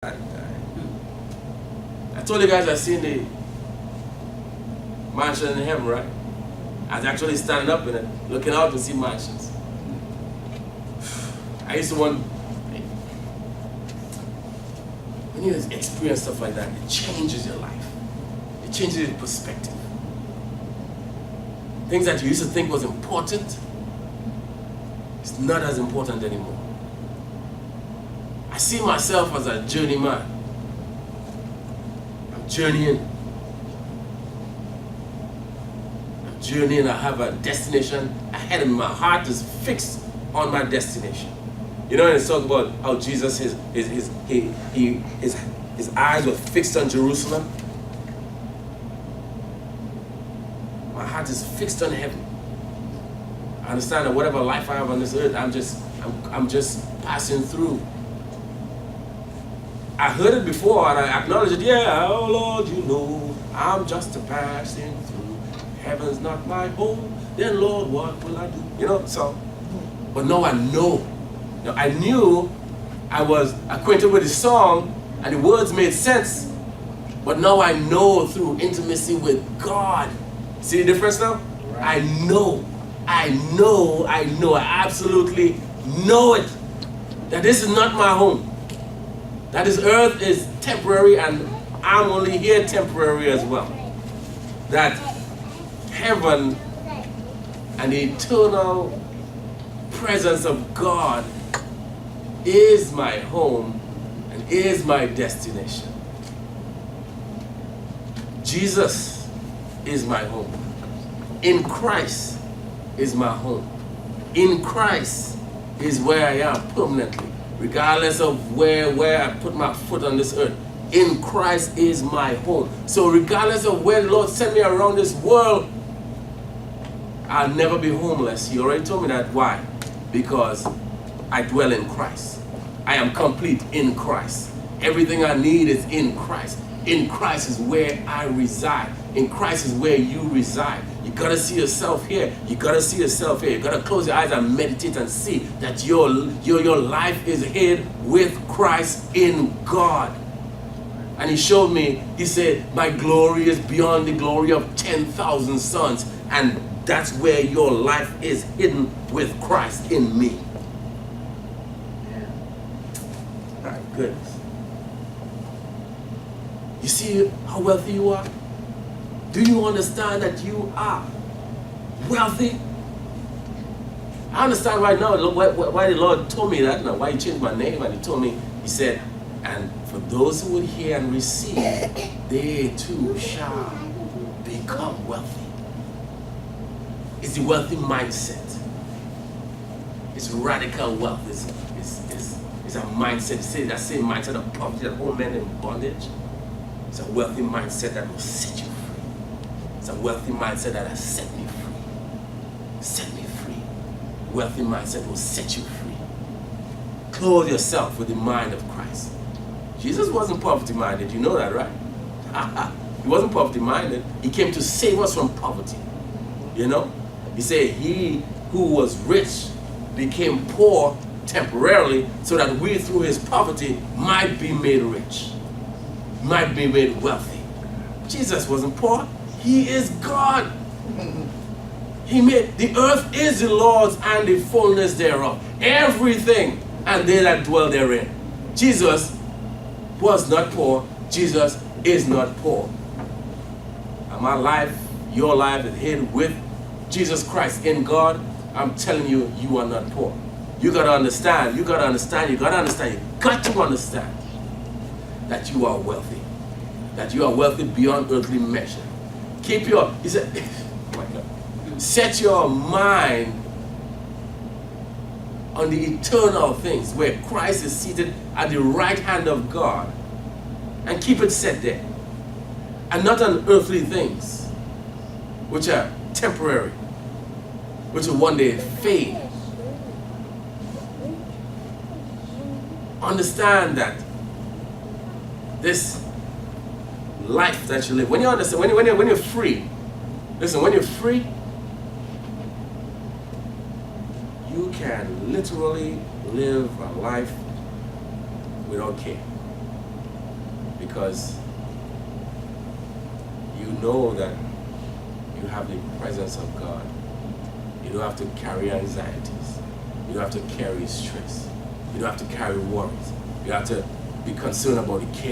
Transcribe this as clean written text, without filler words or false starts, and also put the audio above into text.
I told you guys I seen the mansion in heaven, right? I was actually standing up in it, looking out to see mansions. I used to want, when you experience stuff like that, it changes your life. It changes your perspective. Things that you used to think was important, it's not as important anymore. I see myself as a journeyman. I'm journeying. I have a destination ahead of me. My heart is fixed on my destination. You know, and it's talk about how Jesus, his eyes were fixed on Jerusalem. My heart is fixed on heaven. I understand that whatever life I have on this earth, I'm just passing through. I heard it before and I acknowledged it. Yeah, oh Lord, you know, I'm just a passing through. Heaven's not my home. Then Lord, what will I do? You know, so. But now I know. Now, I knew I was acquainted with the song and the words made sense. But now I know through intimacy with God. See the difference now? Right. I absolutely know it. That this is not my home. That this earth is temporary and I'm only here temporary as well. That heaven and the eternal presence of God is my home and is my destination. Jesus is my home. In Christ is my home. In Christ is where I am permanently. Regardless of where I put my foot on this earth, in Christ is my home. So regardless of where the Lord sent me around this world, I'll never be homeless. He already told me that. Why? Because I dwell in Christ. I am complete in Christ. Everything I need is in Christ. In Christ is where I reside. In Christ is where you reside. You gotta see yourself here. You gotta see yourself here. You gotta close your eyes and meditate and see that your life is hid with Christ in God. And he showed me, he said, my glory is beyond the glory of 10,000 sons. And that's where your life is hidden with Christ in me. My goodness. You see how wealthy you are? Do you understand that you are wealthy? I understand right now why the Lord told me that, why he changed my name, and he told me, he said, and for those who would hear and receive, they too shall become wealthy. It's the wealthy mindset. It's radical wealth. It's a mindset. Say that same mindset of poverty that hold men in bondage. It's a wealthy mindset that will set you free. It's a wealthy mindset that has set me free. Set me free. Wealthy mindset will set you free. Clothe yourself with the mind of Christ. Jesus wasn't poverty-minded. You know that, right? He wasn't poverty-minded. He came to save us from poverty. You know? He said he who was rich became poor temporarily so that we through his poverty might be made rich. Might be made wealthy. Jesus wasn't poor. He is God. He made the earth is the Lord's and the fullness thereof. Everything and they that dwell therein. Jesus was not poor. Jesus is not poor. And my life, your life is hid with Jesus Christ in God. I'm telling you, you are not poor. You gotta understand. You gotta understand. You gotta understand. You got to understand that you are wealthy. That you are wealthy beyond earthly measure. Keep your, he said, oh my God, set your mind on the eternal things where Christ is seated at the right hand of God, and keep it set there. And not on earthly things, which are temporary, which will one day fade. Understand that this life that you live, when you understand, when you're free, listen, when you're free, you can literally live a life without care. because you know that you have the presence of God. You don't have to carry anxieties. You don't have to carry stress. You don't have to carry worries. You have to be concerned about the care